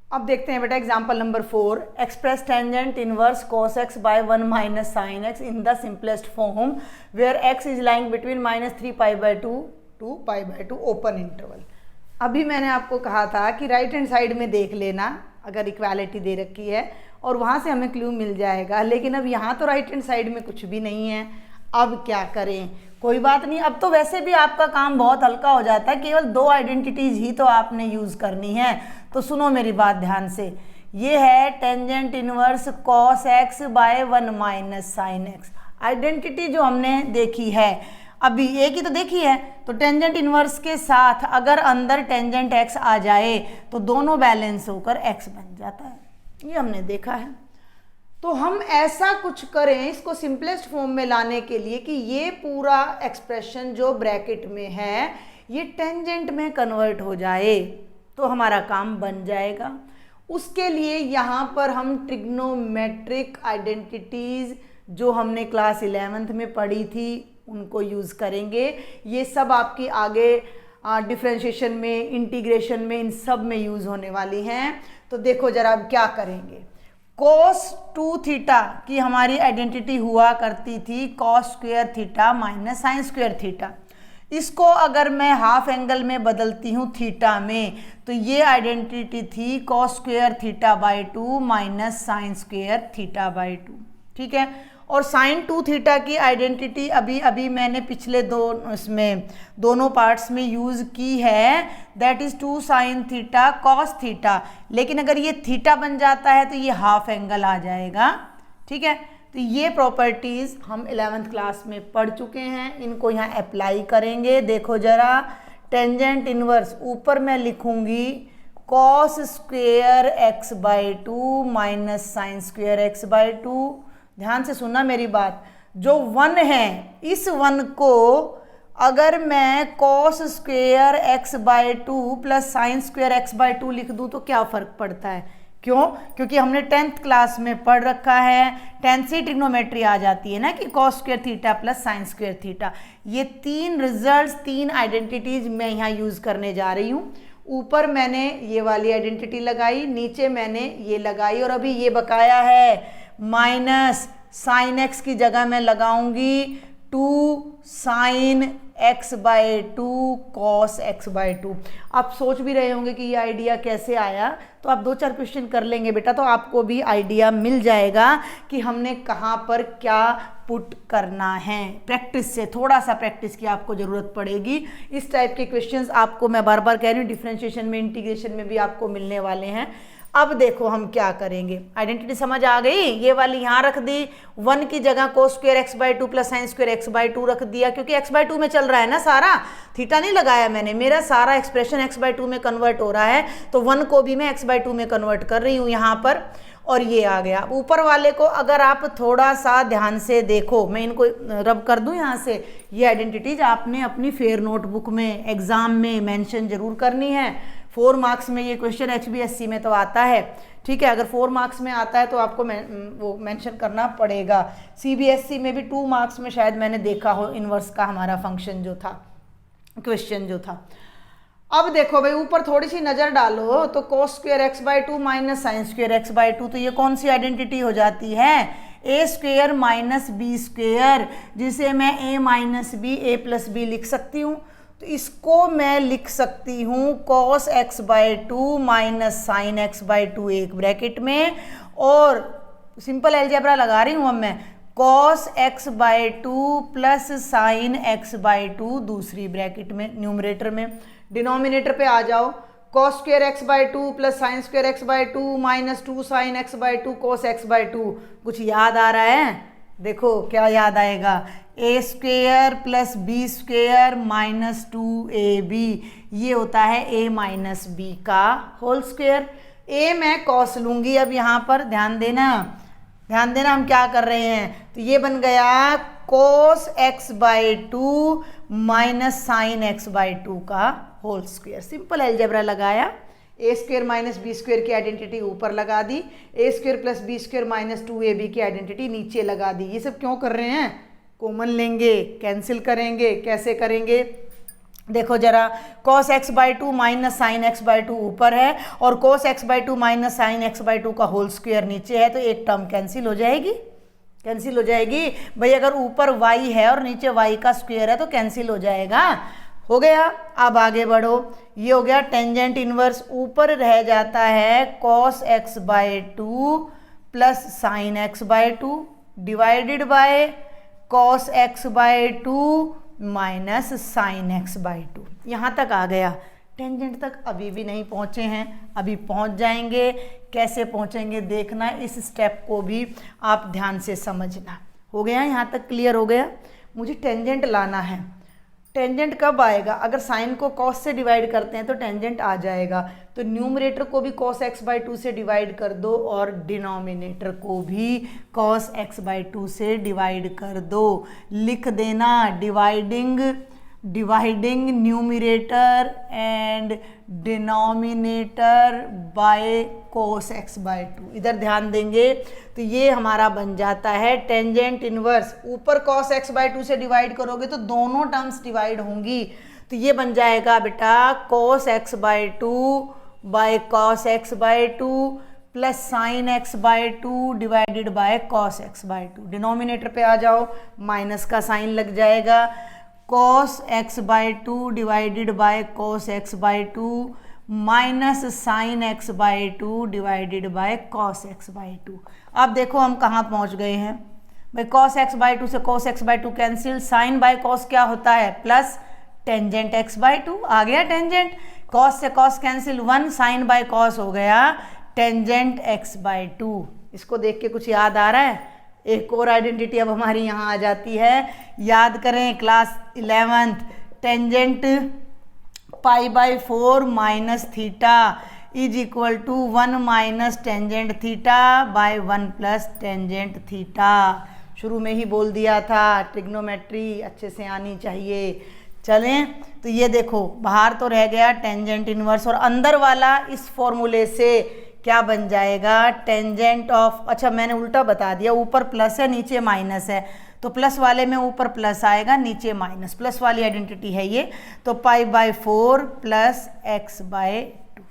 अब देखते हैं बेटा example number 4। Express tangent inverse cos x by 1 - sin x in the simplest form where x is lying between -3π/2 to π/2 open interval. अभी मैंने आपको कहा था कि राइट हैंड साइड में देख लेना अगर इक्वालिटी दे रखी है, और वहाँ से हमें क्लू मिल जाएगा। लेकिन अब यहाँ तो राइट हैंड साइड में कुछ भी नहीं है, अब क्या करें? कोई बात नहीं, अब तो वैसे भी आपका काम बहुत हल्का हो जाता है, केवल 2 आइडेंटिटीज ही तो आपने यूज़ करनी है। तो सुनो मेरी बात ध्यान से, ये है tangent inverse cos x by 1 minus sine x। Identity जो हमने देखी है अभी एक ही तो देखी है, तो टेंजेंट इनवर्स के साथ अगर अंदर टेंजेंट x आ जाए तो दोनों बैलेंस होकर x बन जाता है, ये हमने देखा है। तो हम ऐसा कुछ करें इसको सिंपलेस्ट फॉर्म में लाने के लिए कि ये पूरा एक्सप्रेशन जो ब्रैकेट में है ये टेंजेंट में कन्वर्ट हो जाए, तो हमारा काम बन जाएगा। उसके लिए यहाँ पर हम ट्रिग्नोमेट्रिक आइडेंटिटीज़ जो हमने क्लास 11th में पढ़ी थी उनको यूज़ करेंगे। ये सब आपकी आगे डिफरेंशिएशन में, इंटीग्रेशन में, इन सब में यूज़ होने वाली हैं। तो देखो जरा अब क्या करेंगे। cos 2 थीटा की हमारी आइडेंटिटी हुआ करती थी cos square theta minus sine square theta. इसको अगर मैं हाफ एंगल में बदलती हूँ थीटा में, तो ये आइडेंटिटी थी cos square theta by 2 minus sine square theta by 2, ठीक है। और साइन 2 थीटा की आइडेंटिटी अभी मैंने पिछले इसमें दोनों पार्ट्स में यूज़ की है, that is 2 sine theta cos theta. लेकिन अगर ये थीटा बन जाता है तो ये हाफ एंगल आ जाएगा, ठीक है। तो ये प्रॉपर्टीज़ हम 11th क्लास में पढ़ चुके हैं, इनको यहाँ अप्लाई करेंगे। देखो ज़रा, टेंजेंट इनवर्स ऊपर मैं लिखूँगी cos square x by 2 minus sine square x by 2। ध्यान से सुनना मेरी बात, जो 1 है इस 1 को अगर मैं cos square x by 2 plus sine square x by 2 लिख दूँ तो क्या फ़र्क पड़ता है? क्यों? क्योंकि हमने 10th क्लास में पढ़ रखा है, 10th से ट्रिग्नोमेट्री आ जाती है ना कि cos square theta plus sine square theta. ये 3 रिजल्ट्स, 3 आइडेंटिटीज मैं यहाँ यूज़ करने जा रही हूँ। ऊपर मैंने ये वाली आइडेंटिटी लगाई, नीचे मैंने ये लगाई, और अभी ये बकाया है माइनस साइन एक्स की जगह मैं लगाऊंगी 2 sign x by 2 cos x by 2। आप सोच भी रहे होंगे कि ये आइडिया कैसे आया, तो आप 2-4 क्वेश्चन कर लेंगे बेटा तो आपको भी आइडिया मिल जाएगा कि हमने कहाँ पर क्या पुट करना है। प्रैक्टिस से, थोड़ा सा प्रैक्टिस की आपको ज़रूरत पड़ेगी। इस टाइप के क्वेश्चंस आपको मैं बार बार कह रही हूँ डिफरेंशिएशन में, इंटीग्रेशन में भी आपको मिलने वाले हैं। अब देखो हम क्या करेंगे, आइडेंटिटी समझ आ गई। ये वाली यहाँ रख दी, 1 की जगह cos square x by 2 plus sine square x by 2 रख दिया, क्योंकि x बाई 2 में चल रहा है ना सारा, थीटा नहीं लगाया मैंने, मेरा सारा एक्सप्रेशन x बाई 2 में कन्वर्ट हो रहा है, तो 1 को भी मैं x बाई 2 में कन्वर्ट कर रही हूँ यहाँ पर, और ये आ गया। ऊपर वाले को अगर आप थोड़ा सा ध्यान से देखो, मैं इनको रब कर दूँ यहाँ से, ये आइडेंटिटीज आपने अपनी फेयर नोटबुक में एग्जाम में मेंशन जरूर करनी है। 4 मार्क्स में ये क्वेश्चन HBSC में तो आता है, ठीक है। अगर 4 मार्क्स में आता है तो आपको वो मेंशन करना पड़ेगा। CBSE में भी 2 मार्क्स में शायद मैंने देखा हो इनवर्स का हमारा फंक्शन जो था, क्वेश्चन जो था। अब देखो भाई ऊपर थोड़ी सी नज़र डालो, तो cos square x by 2 minus sine square x by 2, तो ये कौन सी आइडेंटिटी हो जाती है? a square minus B square, जिसे मैं a minus B A plus B लिख सकती हूँ। तो इसको मैं लिख सकती हूँ cos x by 2 minus sine x by 2 एक ब्रैकेट में, और सिंपल अलजेब्रा लगा रही हूँ अब मैं, cos x by 2 plus sign x by 2 दूसरी ब्रैकेट में, न्यूमरेटर में। डिनोमिनेटर पे आ जाओ, cos square x by 2 plus sine square x by 2 minus 2 sign x by 2 cos x by 2। कुछ याद आ रहा है? देखो क्या याद आएगा, a square plus B square minus 2ab, ये होता है a माइनस बी का होल स्क्वेयर। a मैं cos लूँगी अब यहाँ पर, ध्यान देना हम क्या कर रहे हैं। तो ये बन गया cos x by 2 minus sine x by 2 का होल स्क्वेयर। सिंपल अलजेब्रा लगाया, a square minus B square की आइडेंटिटी ऊपर लगा दी, a square plus B square minus 2ab की आइडेंटिटी नीचे लगा दी। ये सब क्यों कर रहे हैं? कॉमन लेंगे, कैंसिल करेंगे। कैसे करेंगे? देखो जरा, cos x by 2 minus sine x by 2 ऊपर है, और cos x by 2 minus sine x by 2 का होल स्क्वेयर नीचे है, तो एक टर्म कैंसिल हो जाएगी। कैंसिल हो जाएगी भाई, अगर ऊपर y है और नीचे y का स्क्वेयर है तो कैंसिल हो जाएगा। हो गया। अब आगे बढ़ो, ये हो गया टेंजेंट इनवर्स, ऊपर रह जाता है cos x by two plus sine x bye two divided by cos x bye two minus sine x by two. यहाँ तक आ गया। टेंजेंट तक अभी भी नहीं पहुँचे हैं, अभी पहुँच जाएंगे। कैसे पहुँचेंगे देखना, इस स्टेप को भी आप ध्यान से समझना। हो गया, यहाँ तक क्लियर हो गया। मुझे टेंजेंट लाना है। टेंजेंट कब आएगा? अगर साइन को कॉस से डिवाइड करते हैं तो टेंजेंट आ जाएगा। तो न्यूमरेटर को भी कॉस एक्स बाई टू से डिवाइड कर दो और डिनोमिनेटर को भी कॉस एक्स बाई टू से डिवाइड कर दो। लिख देना dividing numerator and denominator by cos x by two. इधर ध्यान देंगे तो ये हमारा बन जाता है टेंजेंट इनवर्स। ऊपर कॉस एक्स बाय टू से डिवाइड करोगे तो दोनों टर्म्स डिवाइड होंगी, तो ये बन जाएगा बेटा cos x by two by cos x by two plus sine x bye two divided by cos x by two. Denominator पे आ जाओ, माइनस का साइन लग जाएगा। cos x by two divided by cos x by two minus sine x by two divided by cos x by two. अब देखो हम कहाँ पहुँच गए हैं भाई। cos x बाय टू से cos x by two cancel, sine by cos क्या होता है plus tangent x by two. आ गया टेंजेंट, cos से cos cancel 1, sine by cos हो गया टेंजेंट x बाय टू। इसको देख के कुछ याद आ रहा है? एक और आइडेंटिटी अब हमारी यहाँ आ जाती है, याद करें class 11th। Tangent pi by 4 minus theta is equal to 1 minus tangent theta by 1 plus tangent theta. शुरू में ही बोल दिया था, ट्रिग्नोमेट्री अच्छे से आनी चाहिए। चलें, तो ये देखो बाहर तो रह गया टेंजेंट इनवर्स, और अंदर वाला इस फॉर्मूले से क्या बन जाएगा टेंजेंट ऑफ, अच्छा मैंने उल्टा बता दिया, ऊपर प्लस है नीचे माइनस है, तो प्लस वाले में ऊपर प्लस आएगा नीचे माइनस, प्लस वाली आइडेंटिटी है ये। तो pi by 4 plus x by 2।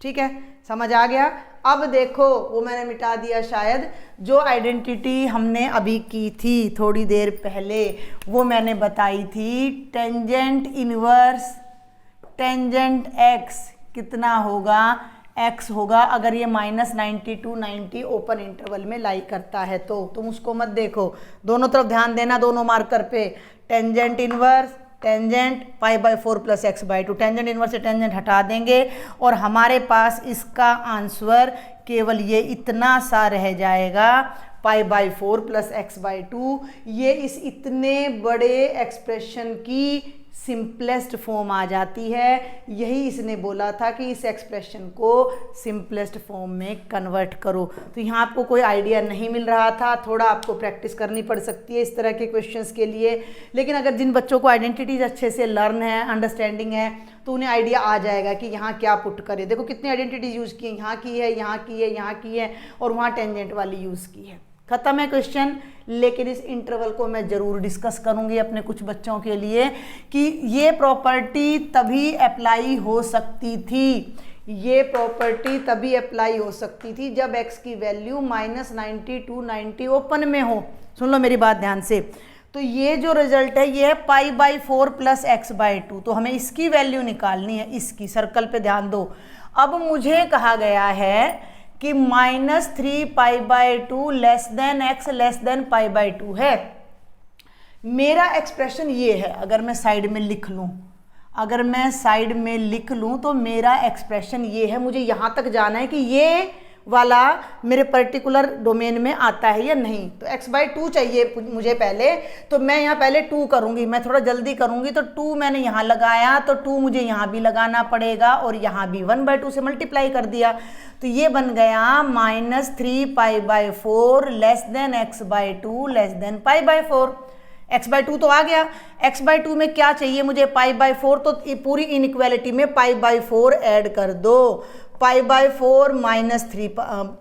ठीक है, समझ आ गया? अब देखो वो मैंने मिटा दिया शायद, जो आइडेंटिटी हमने अभी की थी थोड़ी देर पहले, वो मैंने बताई थी टेंजेंट इनवर्स टेंजेंट एक्स कितना होगा, x होगा अगर ये -90 to 90 ओपन इंटरवल में लाई करता है तो। तुम उसको मत देखो, दोनों तरफ ध्यान देना, दोनों मार्कर पे। Tangent inverse tangent pi by 4 plus x by two, tangent inverse से टेंजेंट हटा देंगे और हमारे पास इसका आंसर केवल ये इतना सा रह जाएगा, पाई by 4 plus x by two. ये इस इतने बड़े एक्सप्रेशन की सिंपलेस्ट फॉर्म आ जाती है। यही इसने बोला था कि इस एक्सप्रेशन को सिंपलेस्ट फॉर्म में कन्वर्ट करो। तो यहाँ आपको कोई आइडिया नहीं मिल रहा था, थोड़ा आपको प्रैक्टिस करनी पड़ सकती है इस तरह के क्वेश्चंस के लिए। लेकिन अगर जिन बच्चों को आइडेंटिटीज अच्छे से लर्न है, अंडरस्टैंडिंग है, तो उन्हें आइडिया आ जाएगा कि यहाँ क्या पुट करे। देखो कितनी आइडेंटिटीज यूज़ की है, यहाँ की है, यहाँ की है, यहाँ की है, और वहाँ टेंजेंट वाली यूज़ की है। खत्म है क्वेश्चन। लेकिन इस इंटरवल को मैं ज़रूर डिस्कस करूंगी अपने कुछ बच्चों के लिए कि ये प्रॉपर्टी तभी अप्लाई हो सकती थी, ये प्रॉपर्टी तभी अप्लाई हो सकती थी जब x की वैल्यू -90 to 90 ओपन में हो। सुन लो मेरी बात ध्यान से। तो ये जो रिजल्ट है ये है pi by 4 plus x by two, तो हमें इसकी वैल्यू निकालनी है, इसकी। सर्कल पे ध्यान दो। अब मुझे कहा गया है कि -3 पाई by 2 less than x less than pi by 2 है। मेरा एक्सप्रेशन ये है, अगर मैं साइड में लिख लूँ, अगर मैं साइड में लिख लूँ तो मेरा एक्सप्रेशन ये है। मुझे यहाँ तक जाना है कि ये वाला मेरे पर्टिकुलर डोमेन में आता है या नहीं। तो x बाई 2 चाहिए मुझे पहले, तो मैं यहाँ पहले 2 करूँगी, मैं थोड़ा जल्दी करूँगी। तो 2 मैंने यहाँ लगाया, तो 2 मुझे यहाँ भी लगाना पड़ेगा और यहाँ भी 1/2 से मल्टीप्लाई कर दिया। तो ये बन गया -3 पाई by 4 less than x by 2 less than pi by 4। x by 2 तो आ गया। x बाई 2 में क्या चाहिए मुझे, पाई बाय 4, तो पूरी इनइक्वालिटी में पाई बाय 4 ऐड कर दो। पाई बाय 4 -3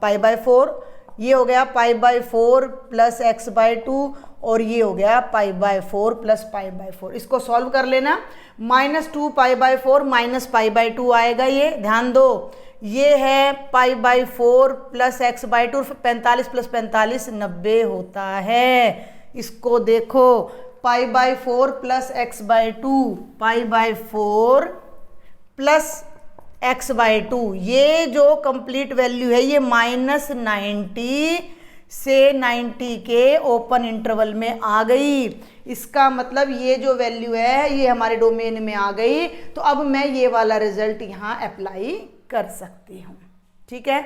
पाई बाय 4, ये हो गया pi by 4 plus x by 2, और ये हो गया pi by 4 plus pi by 4। इसको सॉल्व कर लेना। -2 pi by 4 minus pi by 2 आएगा, ये ध्यान दो। ये है pi by 4 plus x by 2, 45 plus 45 90 होता है। इसको देखो, pi by 4 plus x by 2, pi by 4 plus x by 2, ये जो कंप्लीट वैल्यू है ये -90 से 90 के ओपन इंटरवल में आ गई। इसका मतलब ये जो वैल्यू है ये हमारे डोमेन में आ गई, तो अब मैं ये वाला रिजल्ट यहाँ अप्लाई कर सकती हूँ। ठीक है,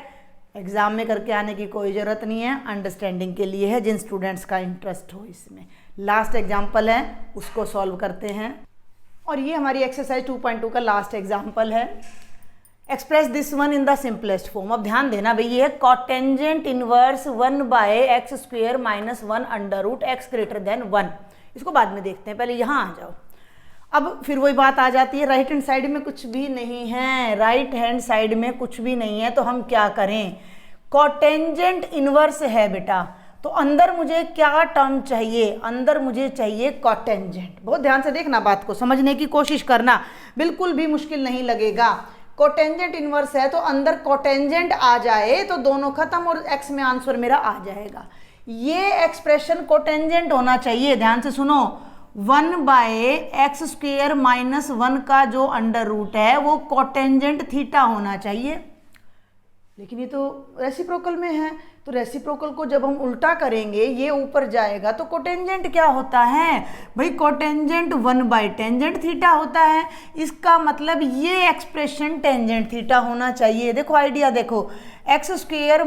एग्जाम में करके आने की कोई ज़रूरत नहीं है, अंडरस्टैंडिंग के लिए है जिन स्टूडेंट्स का इंटरेस्ट हो इसमें। लास्ट एग्जाम्पल है, उसको सॉल्व करते हैं। और ये हमारी एक्सरसाइज 2.2 का लास्ट एग्जाम्पल है। Express this one in the simplest form. अब ध्यान देना भाई, ये है cotangent inverse 1/x² - 1 √ x greater than 1। इसको बाद में देखते हैं, पहले यहाँ आ जाओ। अब फिर वही बात आ जाती है, राइट हैंड साइड में कुछ भी नहीं है, राइट हैंड साइड में कुछ भी नहीं है, तो हम क्या करें? कॉटेंजेंट इनवर्स है बेटा, तो अंदर मुझे क्या टर्म चाहिए? अंदर मुझे चाहिए कॉटेंजेंट। बहुत ध्यान से देखना, बात को समझने की कोशिश करना, बिल्कुल भी मुश्किल नहीं लगेगा। कोटेंजेंट इनवर्स है तो अंदर कोटेंजेंट आ जाए तो दोनों खत्म और x में आंसर मेरा आ जाएगा। ये एक्सप्रेशन कोटेंजेंट होना चाहिए, ध्यान से सुनो। 1/x² - 1 का जो अंडर रूट है वो कोटेंजेंट थीटा होना चाहिए, लेकिन ये तो रेसिप्रोकल में है, तो रेसिप्रोकल को जब हम उल्टा करेंगे ये ऊपर जाएगा तो कोटेंजेंट क्या होता है भाई? कोटेंजेंट 1/टेंजेंट थीटा होता है। इसका मतलब ये एक्सप्रेशन टेंजेंट थीटा होना चाहिए। देखो आइडिया देखो, x² -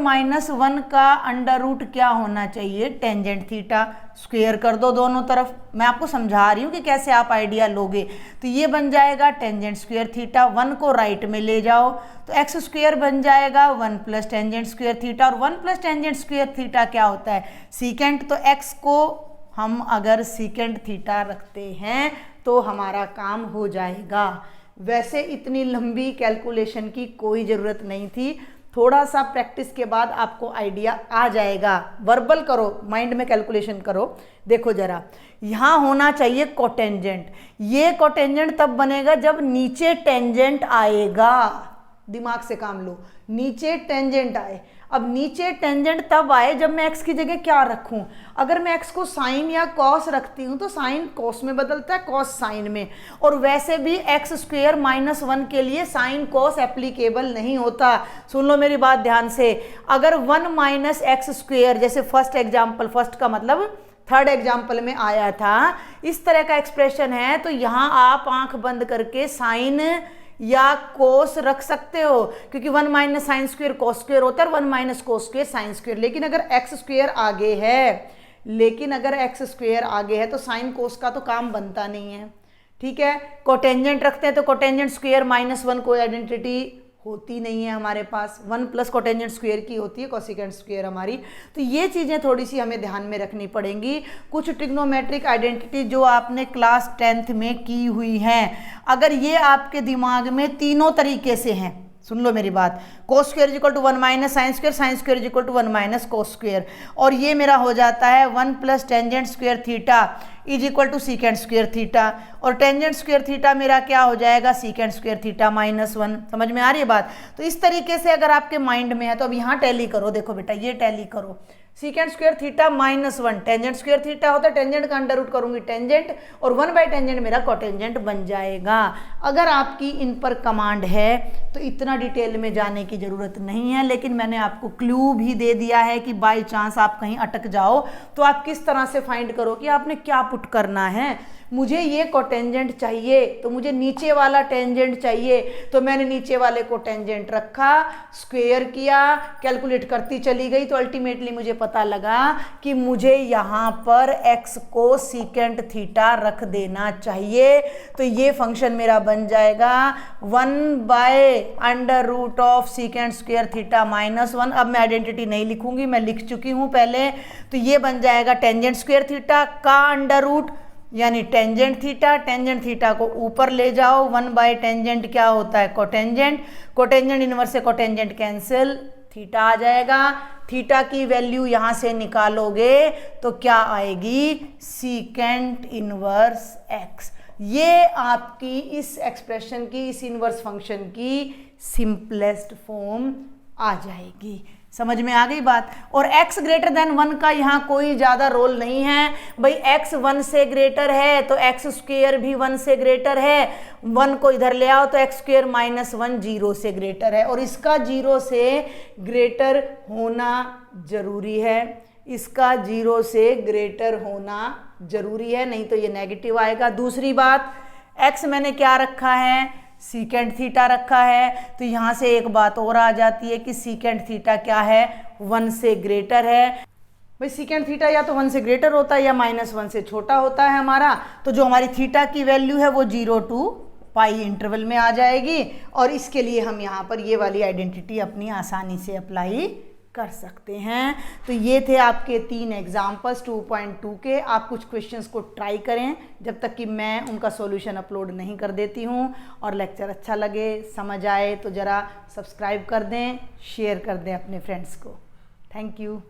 1 का अंडर रूट क्या होना चाहिए? Tangent theta. स्क्वेयर कर दो दोनों तरफ, मैं आपको समझा रही हूँ कि कैसे आप आइडिया लोगे। तो ये बन जाएगा टेंजेंट स्क्वेयर थीटा, 1 को राइट में ले जाओ तो x² बन जाएगा 1 + टेंजेंट स्क्वेयर थीटा, और 1 + टेंजेंट स्क्वेयर थीटा क्या होता है? सीकेंट। तो x को हम अगर सीकेंट थीटा रखते हैं तो हमारा काम हो जाएगा। वैसे इतनी लंबी कैलकुलेशन की कोई ज़रूरत नहीं थी, थोड़ा सा प्रैक्टिस के बाद आपको आइडिया आ जाएगा। वर्बल करो, माइंड में कैलकुलेशन करो। देखो जरा, यहाँ होना चाहिए कोटेंजेंट। ये कोटेंजेंट तब बनेगा जब नीचे टेंजेंट आएगा। दिमाग से काम लो, नीचे टेंजेंट आए। अब नीचे टेंजेंट तब आए जब मैं x की जगह क्या रखूं? अगर मैं x को साइन या कॉस रखती हूं तो साइन कॉस में बदलता है, कॉस साइन में। और वैसे भी x² - 1 के लिए साइन कॉस एप्लीकेबल नहीं होता। सुन लो मेरी बात ध्यान से। अगर 1 - x², जैसे फर्स्ट एग्जाम्पल, फर्स्ट का मतलब थर्ड एग्जाम्पल में आया था, इस तरह का एक्सप्रेशन है, तो यहाँ आप आंख बंद करके साइन या कोस रख सकते हो, क्योंकि 1 - sin² cos² होता है, 1 - cos² sin²। लेकिन अगर x² आगे है, तो साइन कोस का तो काम बनता नहीं है। ठीक है, कोटेंजेंट रखते हैं तो कोटेंजेंट स्क्वेयर -1 कोई आइडेंटिटी होती नहीं है हमारे पास, 1 + कोटेंजेंट स्क्वेयर की होती है कोसिकेंट स्क्वेयर हमारी। तो ये चीज़ें थोड़ी सी हमें ध्यान में रखनी पड़ेंगी। कुछ ट्रिग्नोमेट्रिक आइडेंटिटी जो आपने क्लास 10th में की हुई हैं, अगर ये आपके दिमाग में तीनों तरीके से हैं, सुन लो मेरी बात, cos² = 1 - sin², sin² = 1 - cos², और ये मेरा हो जाता है 1 + tangent square theta = secant square theta, और टेंजेंट स्क्वेयर थीटा मेरा क्या हो जाएगा? Secant square theta -1। समझ में आ रही है बात? तो इस तरीके से अगर आपके माइंड में है तो अब यहाँ टैली करो। देखो बेटा, ये टैली करो, secant square theta -1 tangent square theta होता है, टेंजेंट का अंडर रूट करूंगी टेंजेंट, और 1/टेंजेंट मेरा कोटेंजेंट बन जाएगा। अगर आपकी इन पर कमांड है तो इतना डिटेल में जाने की ज़रूरत नहीं है, लेकिन मैंने आपको क्लू भी दे दिया है कि बाय चांस आप कहीं अटक जाओ तो आप किस तरह से फाइंड करो कि आपने क्या पुट करना है। मुझे ये कोटेंजेंट चाहिए तो मुझे नीचे वाला टेंजेंट चाहिए, तो मैंने नीचे वाले को टेंजेंट रखा, स्क्वेयर किया, कैलकुलेट करती चली गई, तो अल्टीमेटली मुझे पता लगा कि मुझे यहाँ पर x को सीकेंट थीटा रख देना चाहिए। तो ये फंक्शन मेरा बन जाएगा 1/√ऑफ सीकेंट स्क्वेयर थीटा -1। अब मैं आइडेंटिटी नहीं लिखूंगी, मैं लिख चुकी हूँ पहले। तो ये बन जाएगा टेंजेंट स्क्वेयर थीटा का अंडर रूट, यानी टेंजेंट थीटा। टेंजेंट थीटा को ऊपर ले जाओ, 1/टेंजेंट क्या होता है? कोटेंजेंट। कोटेंजेंट इनवर्स से कोटेंजेंट कैंसिल, थीटा आ जाएगा। थीटा की वैल्यू यहाँ से निकालोगे तो क्या आएगी? Secant inverse x। ये आपकी इस एक्सप्रेशन की, इस इनवर्स फंक्शन की सिंपलेस्ट फॉर्म आ जाएगी। समझ में आ गई बात। और x ग्रेटर देन 1 का यहाँ कोई ज़्यादा रोल नहीं है भाई, x 1 से ग्रेटर है तो x स्क्वेयर भी 1 से ग्रेटर है, 1 को इधर ले आओ तो x स्क्वेयर माइनस 1 0 से ग्रेटर है, और इसका 0 से ग्रेटर होना जरूरी है, इसका 0 से ग्रेटर होना जरूरी है, नहीं तो ये नेगेटिव आएगा। दूसरी बात, x मैंने क्या रखा है, सीकेंड थीटा रखा है, तो यहाँ से एक बात और आ जाती है कि सीकेंड थीटा क्या है, 1 से ग्रेटर है। भाई सीकेंड थीटा या तो 1 से ग्रेटर होता है या -1 से छोटा होता है हमारा, तो जो हमारी थीटा की वैल्यू है वो 0 to पाई इंटरवल में आ जाएगी, और इसके लिए हम यहाँ पर ये वाली आइडेंटिटी अपनी आसानी से अप्लाई कर सकते हैं। तो ये थे आपके 3 एग्जाम्पल्स 2.2 के। आप कुछ क्वेश्चंस को ट्राई करें जब तक कि मैं उनका सॉल्यूशन अपलोड नहीं कर देती हूँ, और लेक्चर अच्छा लगे, समझ आए तो ज़रा सब्सक्राइब कर दें, शेयर कर दें अपने फ्रेंड्स को। Thank you.